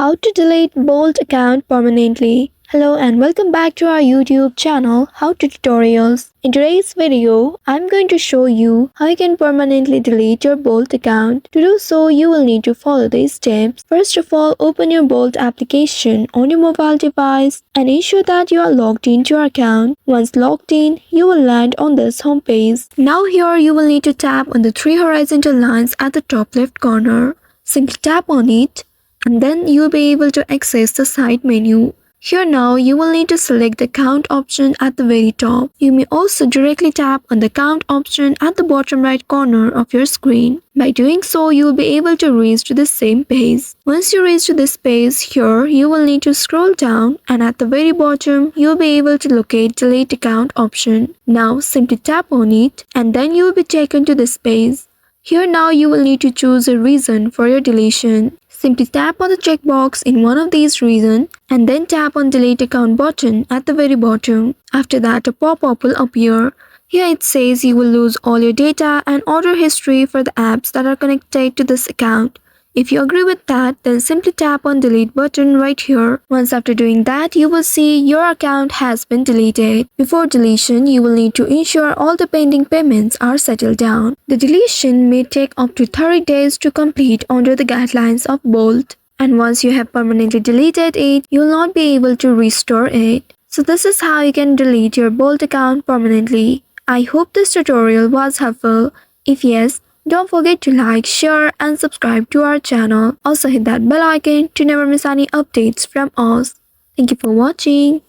How to delete Bolt account permanently. Hello and welcome back to our YouTube channel How to Tutorials. In today's video, I'm going to show you how you can permanently delete your Bolt account. To do so, you will need to follow these steps. First of all, open your Bolt application on your mobile device and ensure that you are logged into your account. Once logged in, you will land on this home page. Now here you will need to tap on the three horizontal lines at the top left corner. Simply tap on it and then you will be able to access the side menu. Here now you will need to select the account option at the very top. You may also directly tap on the account option at the bottom right corner of your screen. By doing so, you will be able to reach to the same page. Once you reach to this page, here you will need to scroll down and at the very bottom you will be able to locate delete account option. Now simply tap on it and then you will be taken to this page. Here now you will need to choose a reason for your deletion. Simply tap on the checkbox in one of these reasons and then tap on delete account button at the very bottom. After that, a pop-up will appear. Here it says you will lose all your data and order history for the apps that are connected to this account. If you agree with that, then simply tap on delete button right here. Once after doing that, you will see your account has been deleted. Before deletion, you will need to ensure all the pending payments are settled down. The deletion may take up to 30 days to complete under the guidelines of Bolt. And once you have permanently deleted it, you will not be able to restore it. So this is how you can delete your Bolt account permanently. I hope this tutorial was helpful. If yes, don't forget to like, share and subscribe to our channel. Also hit that bell icon to never miss any updates from us. Thank you for watching.